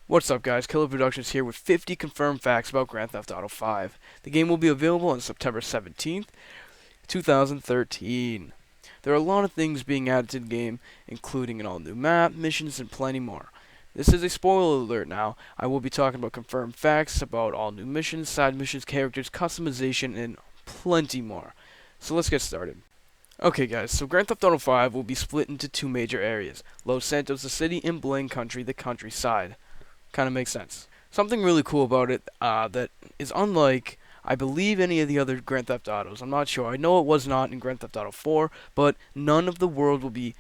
What's up guys, Killer Productions here with 50 confirmed facts about Grand Theft Auto 5. The game will be available on September 17th, 2013. There are a lot of things being added to the game, including an all-new map, missions, and plenty more. This is a spoiler alert now. I will be talking about confirmed facts about all new missions, side missions, characters, customization, and plenty more. So let's get started. Okay guys, so Grand Theft Auto 5 will be split into two major areas, Los Santos the city and Blaine Country the countryside. Kind of makes sense. Something really cool about it that is unlike, I believe, any of the other Grand Theft Autos. I'm not sure. I know it was not in Grand Theft Auto 4, but none of the world will be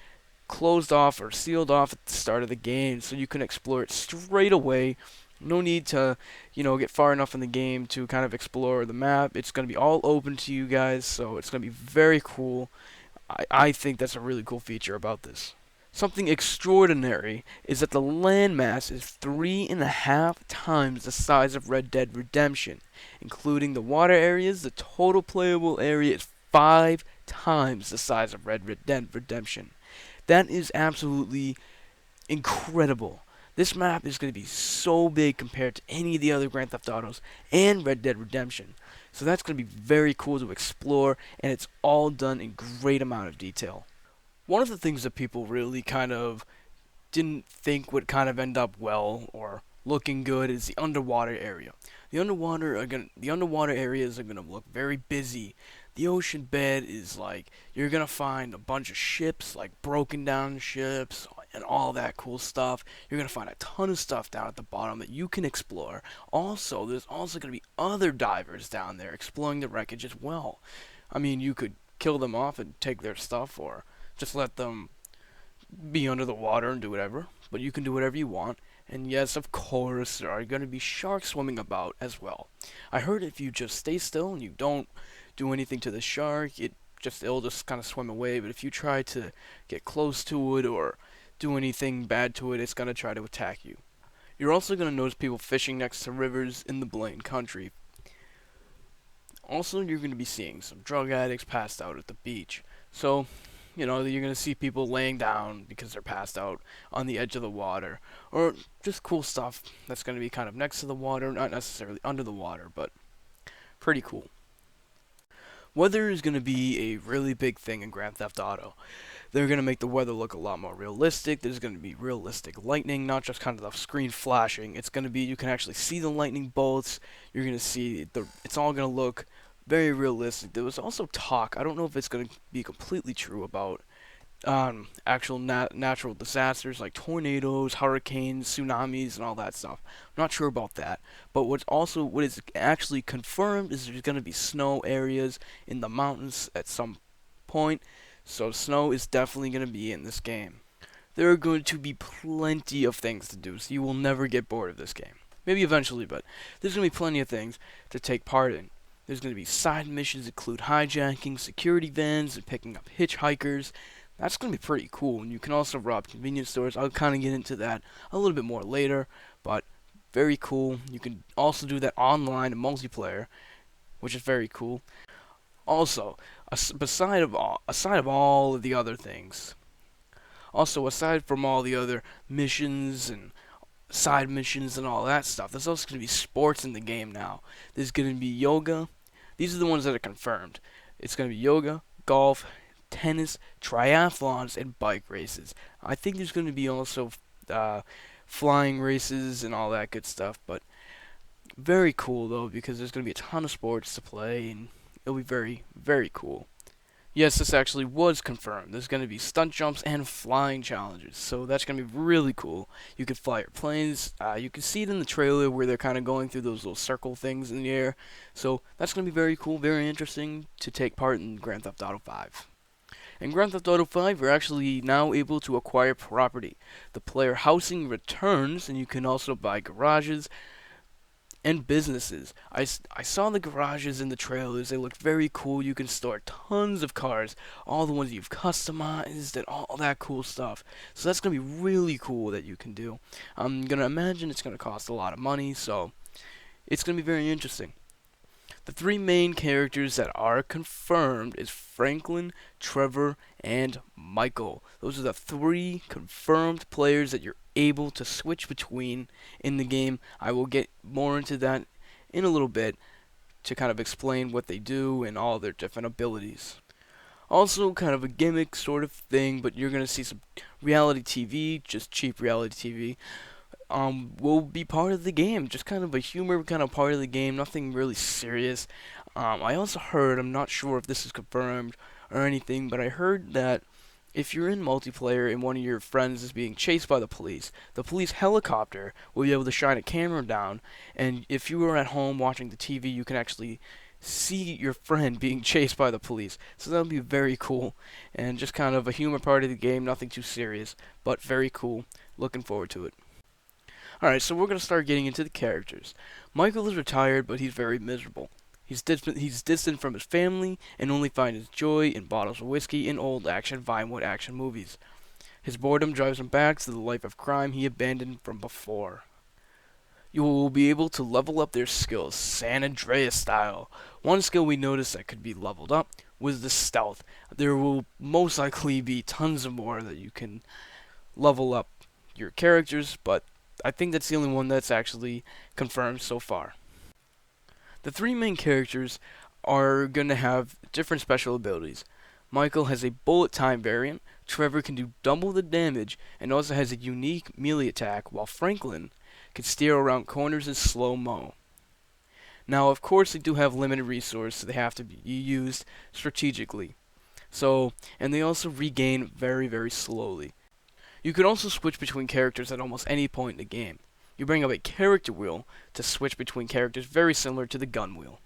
closed off or sealed off at the start of the game, so you can explore it straight away. No need to, get far enough in the game to kind of explore the map. It's going to be all open to you guys, so it's going to be very cool. I think that's a really cool feature about this. Something extraordinary is that the landmass is 3.5 times the size of Red Dead Redemption. Including the water areas, the total playable area is 5 times the size of Red Dead Redemption. That is absolutely incredible. This map is going to be so big compared to any of the other Grand Theft Autos and Red Dead Redemption. So that's going to be very cool to explore, and it's all done in great amount of detail. One of the things that people really kind of didn't think would kind of end up well or looking good is the underwater area. The underwater areas are gonna look very busy. The ocean bed is like you're gonna find a bunch of ships, like broken down ships and all that cool stuff. You're gonna find a ton of stuff down at the bottom that you can explore. Also, there's also gonna be other divers down there exploring the wreckage as well. I mean, you could kill them off and take their stuff, or just let them be under the water and do whatever. But you can do whatever you want. And yes, of course, there are going to be sharks swimming about as well. I heard if you just stay still and you don't do anything to the shark, it'll just kind of swim away. But if you try to get close to it or do anything bad to it, it's going to try to attack you. You're also going to notice people fishing next to rivers in the Blaine country. Also, you're going to be seeing some drug addicts passed out at the beach. So, you're going to see people laying down because they're passed out on the edge of the water. Or just cool stuff that's going to be kind of next to the water, not necessarily under the water, but pretty cool. Weather is going to be a really big thing in Grand Theft Auto. They're going to make the weather look a lot more realistic. There's going to be realistic lightning, not just kind of the screen flashing. It's going to be, you can actually see the lightning bolts. You're going to see, it's all going to look very realistic. There was also talk, I don't know if it's going to be completely true, about actual natural disasters like tornadoes, hurricanes, tsunamis, and all that stuff. I'm not sure about that. But what is actually confirmed is there's going to be snow areas in the mountains at some point. So snow is definitely going to be in this game. There are going to be plenty of things to do, so you will never get bored of this game. Maybe eventually, but there's going to be plenty of things to take part in. There's going to be side missions that include hijacking, security vans, and picking up hitchhikers. That's going to be pretty cool, and you can also rob convenience stores. I'll kind of get into that a little bit more later, but very cool. You can also do that online and multiplayer, which is very cool. Also, aside from all of the other things, aside from all the other missions and side missions and all that stuff, there's also going to be sports in the game now. There's going to be yoga. These are the ones that are confirmed. It's going to be yoga, golf, tennis, triathlons, and bike races. I think there's going to be also flying races and all that good stuff, but very cool though, because there's going to be a ton of sports to play, and it'll be very, very cool. Yes, this actually was confirmed. There's going to be stunt jumps and flying challenges, so that's going to be really cool. You can fly your planes. You can see it in the trailer where they're kind of going through those little circle things in the air. So that's going to be very cool, very interesting to take part in Grand Theft Auto 5. In Grand Theft Auto 5, you're actually now able to acquire property. The player housing returns, and you can also buy garages and businesses. I saw the garages in the trailers. They looked very cool. You can store tons of cars, all the ones you've customized and all that cool stuff. So that's going to be really cool that you can do. I'm going to imagine it's going to cost a lot of money, so it's going to be very interesting. The three main characters that are confirmed is Franklin, Trevor, and Michael. Those are the three confirmed players that you're able to switch between in the game. I will get more into that in a little bit to kind of explain what they do and all their different abilities. Also, kind of a gimmick sort of thing, but you're going to see some reality TV, just cheap reality TV, will be part of the game. Just kind of a humor kind of part of the game, nothing really serious. I also heard, I'm not sure if this is confirmed or anything, but I heard that if you're in multiplayer and one of your friends is being chased by the police helicopter will be able to shine a camera down, and if you are at home watching the TV, you can actually see your friend being chased by the police. So that'll be very cool, and just kind of a humor part of the game, nothing too serious, but very cool. Looking forward to it. Alright, so we're going to start getting into the characters. Michael is retired, but he's very miserable. He's distant from his family and only finds his joy in bottles of whiskey and old Vinewood action movies. His boredom drives him back to the life of crime he abandoned from before. You will be able to level up their skills, San Andreas style. One skill we noticed that could be leveled up was the stealth. There will most likely be tons of more that you can level up your characters, but I think that's the only one that's actually confirmed so far. The three main characters are going to have different special abilities. Michael has a bullet time variant, Trevor can do double the damage, and also has a unique melee attack, while Franklin can steer around corners in slow-mo. Now, of course, they do have limited resources, so they have to be used strategically. And they also regain very, very slowly. You can also switch between characters at almost any point in the game. You bring up a character wheel to switch between characters, very similar to the gun wheel.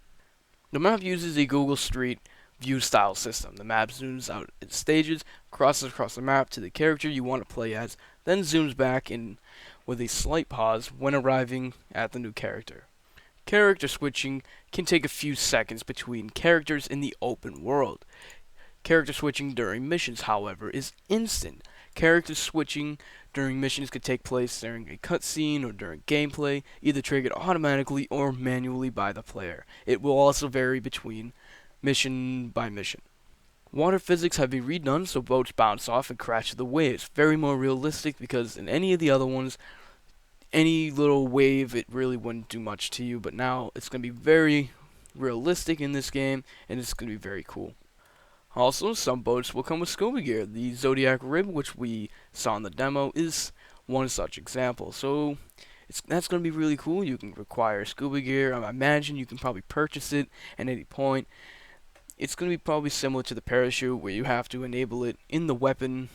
The map uses a Google Street View style system. The map zooms out in stages, crosses across the map to the character you want to play as, then zooms back in with a slight pause when arriving at the new character. Character switching can take a few seconds between characters in the open world. Character switching during missions, however, is instant. Character switching during missions could take place during a cutscene or during gameplay, either triggered automatically or manually by the player. It will also vary between mission by mission. Water physics have been redone so boats bounce off and crash to the waves. Very more realistic because in any of the other ones, any little wave, it really wouldn't do much to you, but now it's going to be very realistic in this game, and it's going to be very cool. Also, some boats will come with scuba gear. The Zodiac Rib, which we saw in the demo, is one such example. So that's going to be really cool. You can require scuba gear. I imagine you can probably purchase it at any point. It's going to be probably similar to the parachute, where you have to enable it in the weapon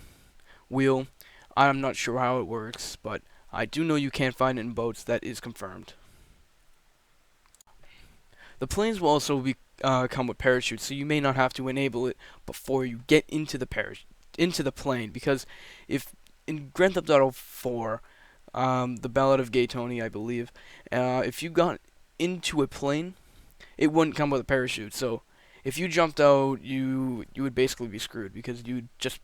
wheel. I'm not sure how it works, but I do know you can find it in boats. That is confirmed. The planes will also come with parachutes, so you may not have to enable it before you get into the plane. Because if in Grand Theft Auto 4, the Ballad of Gay Tony, I believe, if you got into a plane, it wouldn't come with a parachute. So if you jumped out, you would basically be screwed because you'd just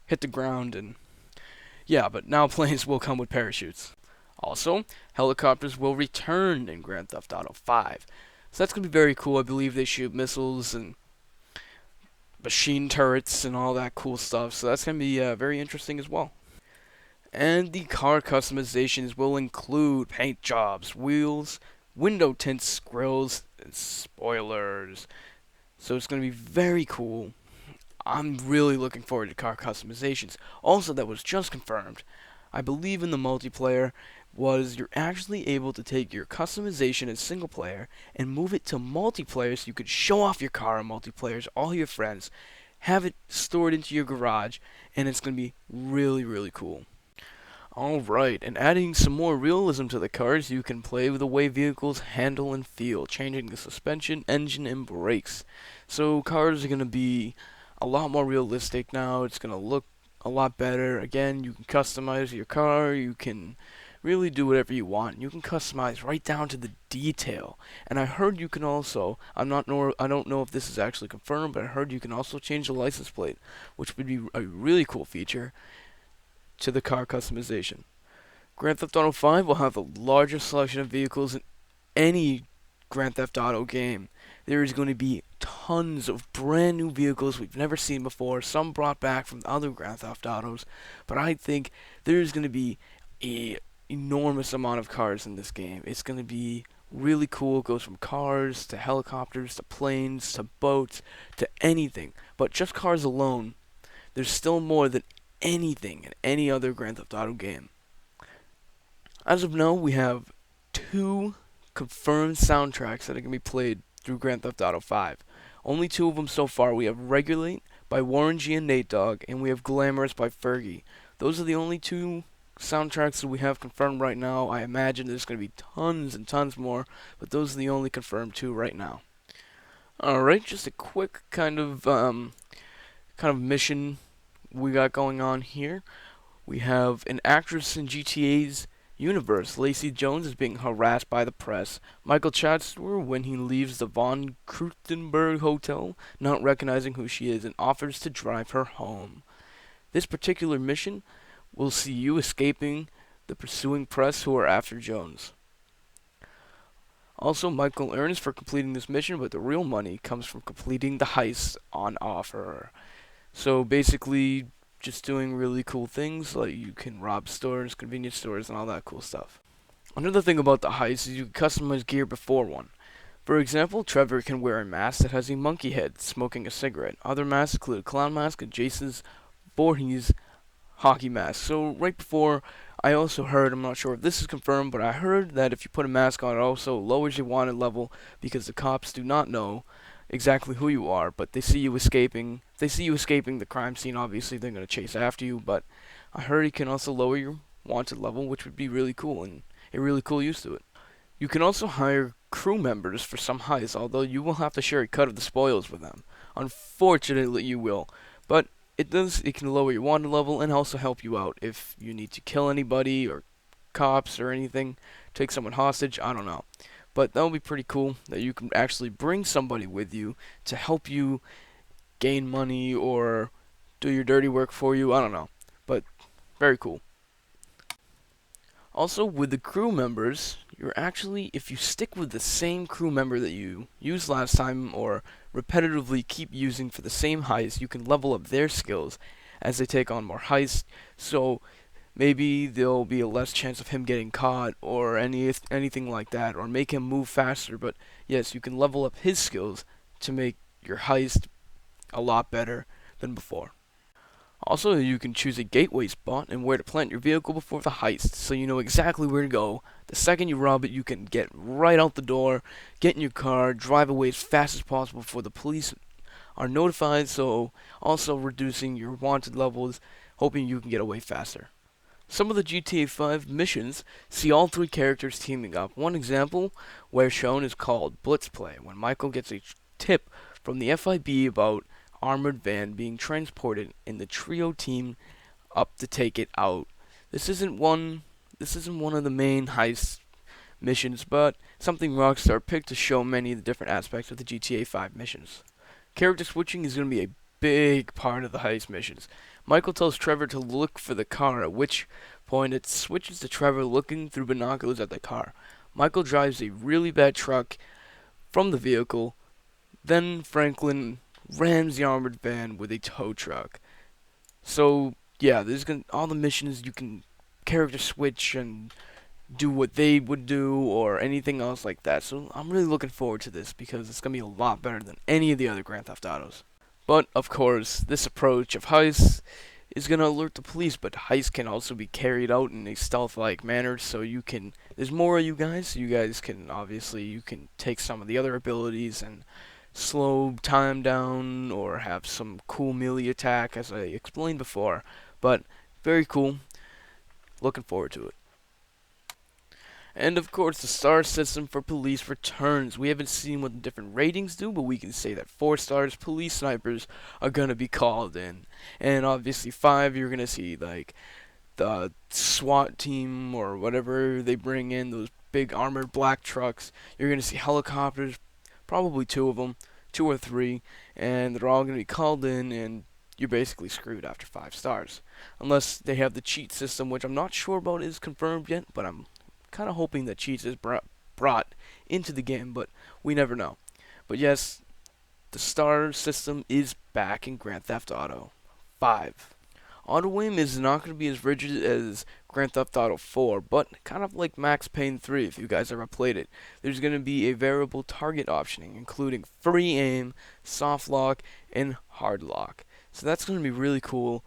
hit the ground and yeah. But now planes will come with parachutes. Also, helicopters will return in Grand Theft Auto 5. So that's going to be very cool. I believe they shoot missiles and machine turrets and all that cool stuff. So that's going to be very interesting as well. And the car customizations will include paint jobs, wheels, window tints, grills, and spoilers. So it's going to be very cool. I'm really looking forward to car customizations. Also, that was just confirmed, I believe in the multiplayer, was you're actually able to take your customization in single player and move it to multiplayer so you could show off your car in multiplayer to all your friends, have it stored into your garage, and it's going to be really, really cool. Alright, and adding some more realism to the cars, you can play with the way vehicles handle and feel, changing the suspension, engine, and brakes. So cars are going to be a lot more realistic now. It's going to look a lot better. Again, you can customize your car, you can really do whatever you want. You can customize right down to the detail. And I heard you can also, I don't know if this is actually confirmed, but I heard you can also change the license plate, which would be a really cool feature to the car customization. Grand Theft Auto 5 will have the largest selection of vehicles in any Grand Theft Auto game. There is going to be tons of brand new vehicles we've never seen before, some brought back from other Grand Theft Autos, but I think there's going to be a enormous amount of cars in this game. It's going to be really cool. It goes from cars to helicopters to planes to boats to anything. But just cars alone, there's still more than anything in any other Grand Theft Auto game. As of now, we have 2 confirmed soundtracks that are going to be played through Grand Theft Auto 5. Only 2 of them so far. We have Regulate by Warren G and Nate Dogg, and we have Glamorous by Fergie. Those are the only 2 soundtracks that we have confirmed right now. I imagine there's going to be tons and tons more, but those are the only confirmed 2 right now. Alright, just a quick kind of mission we got going on here. We have an actress in GTA's universe. Lacey Jones is being harassed by the press. Michael Chatsworth when he leaves the Von Krutenberg Hotel, not recognizing who she is, and offers to drive her home. This particular mission will see you escaping the pursuing press who are after Jones. Also, Michael earns for completing this mission, but the real money comes from completing the heist on offer. So basically, just doing really cool things, like you can rob stores, convenience stores, and all that cool stuff. Another thing about the heist is you can customize gear before one. For example, Trevor can wear a mask that has a monkey head smoking a cigarette. Other masks include a clown mask and Jason's Voorhees hockey mask. So right before, I also heard, I'm not sure if this is confirmed, but I heard that if you put a mask on, it also lowers your wanted level because the cops do not know exactly who you are, but they see you escaping. If they see you escaping the crime scene, obviously they're going to chase after you, but I heard it can also lower your wanted level, which would be really cool and a really cool use to it. You can also hire crew members for some heists, although you will have to share a cut of the spoils with them. Unfortunately, you will, but it can lower your wanted level and also help you out if you need to kill anybody or cops or anything, take someone hostage, I don't know. But that would be pretty cool that you can actually bring somebody with you to help you gain money or do your dirty work for you. I don't know. But very cool. Also, with the crew members, you're actually, if you stick with the same crew member that you used last time or repetitively keep using for the same heist, you can level up their skills as they take on more heists. So maybe there'll be a less chance of him getting caught or anything like that, or make him move faster. But yes, you can level up his skills to make your heist a lot better than before. Also, you can choose a gateway spot and where to plant your vehicle before the heist, so you know exactly where to go. The second you rob it, you can get right out the door, get in your car, drive away as fast as possible before the police are notified, so also reducing your wanted levels, hoping you can get away faster. Some of the GTA 5 missions see all 3 characters teaming up. One example where shown is called Blitz Play, when Michael gets a tip from the FIB about armored van being transported and the trio team up to take it out. This isn't one of the main heist missions, but something Rockstar picked to show many of the different aspects of the GTA 5 missions. Character switching is going to be a big part of the heist missions. Michael tells Trevor to look for the car, at which point it switches to Trevor looking through binoculars at the car. Michael drives a really bad truck from the vehicle, then Franklin rams the armored van with a tow truck. So yeah, all the missions you can character switch and do what they would do or anything else like that. So I'm really looking forward to this because it's going to be a lot better than any of the other Grand Theft Autos. But of course, this approach of heists is going to alert the police, but heists can also be carried out in a stealth-like manner, so there's more of you guys, so you guys can, obviously, you can take some of the other abilities and slow time down or have some cool melee attack, as I explained before. But very cool. Looking forward to it. And of course, the star system for police returns. We haven't seen what the different ratings do, but we can say that 4 stars police snipers are gonna be called in. And obviously 5, you're gonna see like the SWAT team or whatever they bring in, those big armored black trucks. You're gonna see helicopters, probably 2 of them, 2 or 3, and they're all gonna be called in, and you're basically screwed after 5 stars. Unless they have the cheat system, which I'm not sure about is confirmed yet, but I'm kind of hoping that cheats is brought into the game, but we never know. But yes, the star system is back in Grand Theft Auto 5. Auto aim is not going to be as rigid as Grand Theft Auto 4, but kind of like Max Payne 3 if you guys ever played it. There's going to be a variable target optioning, including free aim, soft lock, and hard lock. So that's going to be really cool.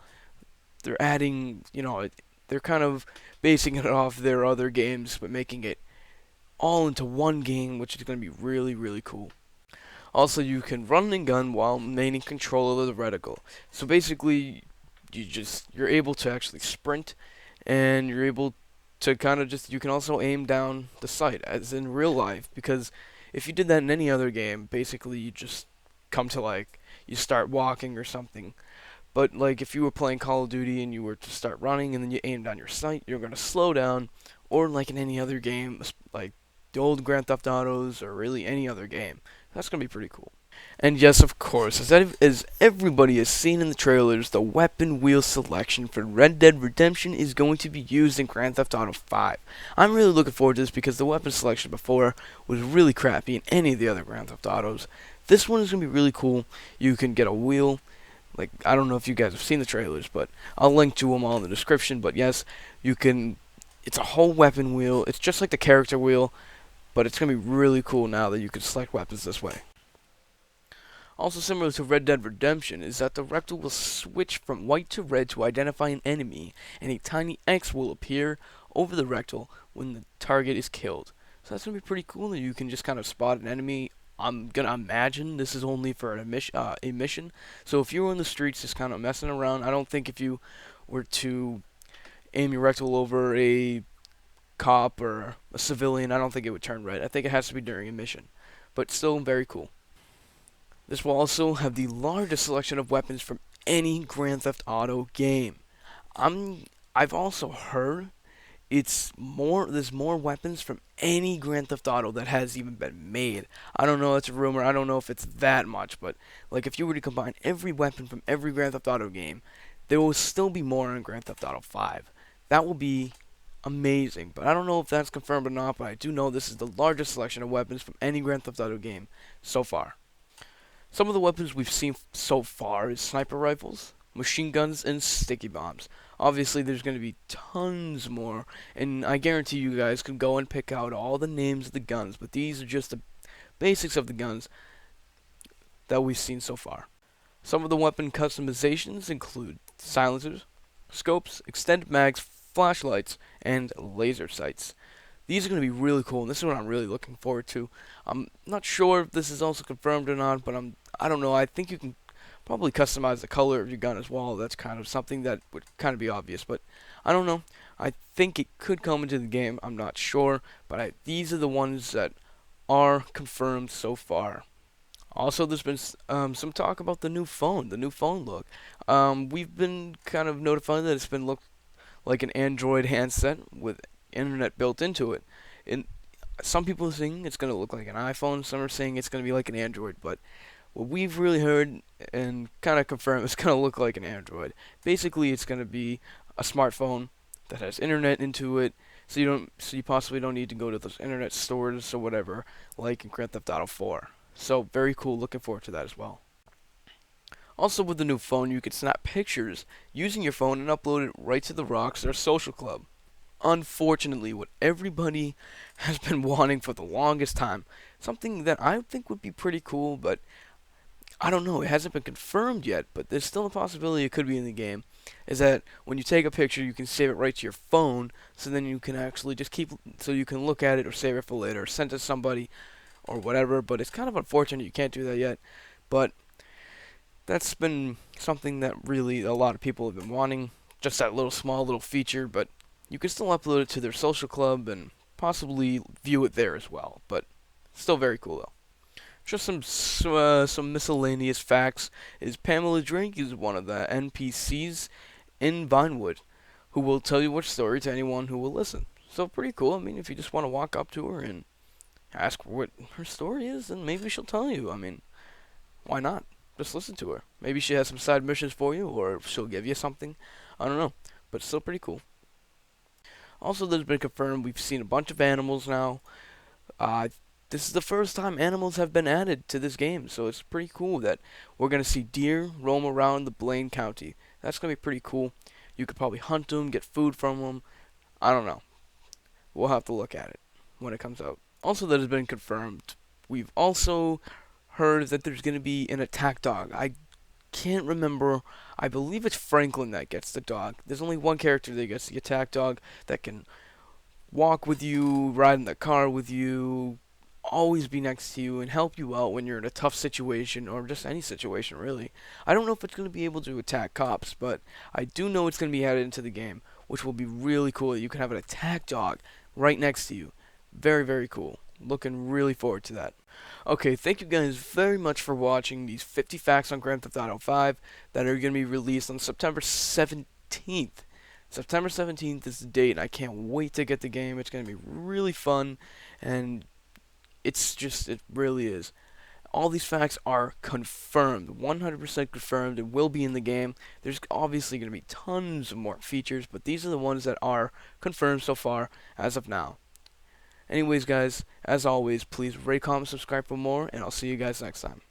They're adding, they're kind of basing it off their other games, but making it all into one game, which is going to be really, really cool. Also, you can run and gun while maintaining control of the reticle. So basically, you're able to actually sprint, and you're able to kind of you can also aim down the sight as in real life, because if you did that in any other game, basically you just come to you start walking or something. But like if you were playing Call of Duty and you were to start running and then you aim down your sight, you're gonna slow down, or like in any other game, like the old Grand Theft Autos or really any other game. That's gonna be pretty cool. And yes, of course, as everybody has seen in the trailers, the weapon wheel selection for Red Dead Redemption is going to be used in Grand Theft Auto 5. I'm really looking forward to this because the weapon selection before was really crappy in any of the other Grand Theft Autos. This one is going to be really cool. You can get a wheel. Like, I don't know if you guys have seen the trailers, but I'll link to them all in the description. But yes, you can. It's a whole weapon wheel. It's just like the character wheel, but it's going to be really cool now that you can select weapons this way. Also similar to Red Dead Redemption is that the Rectal will switch from white to red to identify an enemy, and a tiny X will appear over the Rectal when the target is killed. So that's going to be pretty cool that you can just kind of spot an enemy. I'm going to imagine this is only for a mission. So if you were in the streets just kind of messing around, I don't think if you were to aim your Rectal over a cop or a civilian, I don't think it would turn red. I think it has to be during a mission. But still very cool. This will also have the largest selection of weapons from any Grand Theft Auto game. I've also heard there's more weapons from any Grand Theft Auto that has even been made. I don't know, it's a rumor. I don't know if it's that much, but like if you were to combine every weapon from every Grand Theft Auto game, there will still be more in Grand Theft Auto 5. That will be amazing, but I don't know if that's confirmed or not, but I do know this is the largest selection of weapons from any Grand Theft Auto game so far. Some of the weapons we've seen so far is sniper rifles, machine guns, and sticky bombs. Obviously, there's going to be tons more, and I guarantee you guys can go and pick out all the names of the guns, but these are just the basics of the guns that we've seen so far. Some of the weapon customizations include silencers, scopes, extended mags, flashlights, and laser sights. These are going to be really cool, and this is what I'm really looking forward to. I'm not sure if this is also confirmed or not, but I don't know. I think you can probably customize the color of your gun as well. That's kind of something that would kind of be obvious, but I don't know. I think it could come into the game. I'm not sure, but these are the ones that are confirmed so far. Also, there's been some talk about the new phone look. We've been kind of notified that it's been looked like an Android handset with internet built into it. And some people are saying it's going to look like an iPhone. Some are saying it's going to be like an Android. But what we've really heard and kind of confirmed, it's going to look like an Android. Basically, it's going to be a smartphone that has internet into it, so you possibly don't need to go to those internet stores or whatever, like in Grand Theft Auto 4. So very cool. Looking forward to that as well. Also, with the new phone, you can snap pictures using your phone and upload it right to the Rockstar Social Club. Unfortunately, what everybody has been wanting for the longest time, something that I think would be pretty cool, but I don't know, it hasn't been confirmed yet, but there's still a possibility it could be in the game, is that when you take a picture, you can save it right to your phone, so then you can actually so you can look at it or save it for later, or send it to somebody, or whatever, but it's kind of unfortunate you can't do that yet, but that's been something that really a lot of people have been wanting, just that small little feature, but you can still upload it to their social club and possibly view it there as well, but still very cool though. Just some miscellaneous facts is Pamela Drake is one of the NPCs in Vinewood, who will tell you which story to anyone who will listen. So pretty cool. I mean, if you just want to walk up to her and ask what her story is, then maybe she'll tell you. I mean, why not? Just listen to her. Maybe she has some side missions for you, or she'll give you something. I don't know, but still pretty cool. Also, there's been confirmed we've seen a bunch of animals now. this is the first time animals have been added to this game, so it's pretty cool that we're gonna see deer roam around the Blaine County. That's gonna be pretty cool. You could probably hunt them, get food from them. I don't know. We'll have to look at it when it comes out. Also, that has been confirmed. We've also heard that there's gonna be an attack dog. I can't remember. I believe it's Franklin that gets the dog. There's only one character that gets the attack dog that can walk with you, ride in the car with you, always be next to you, and help you out when you're in a tough situation or just any situation, really. I don't know if it's going to be able to attack cops, but I do know it's going to be added into the game, which will be really cool. You can have an attack dog right next to you. Very, very cool. Looking really forward to that. Okay, thank you guys very much for watching these 50 facts on Grand Theft Auto 5 that are going to be released on September 17th. September 17th is the date, and I can't wait to get the game. It's going to be really fun, and it really is. All these facts are confirmed, 100% confirmed, and will be in the game. There's obviously going to be tons of more features, but these are the ones that are confirmed so far as of now. Anyways, guys, as always, please rate, comment, subscribe for more, and I'll see you guys next time.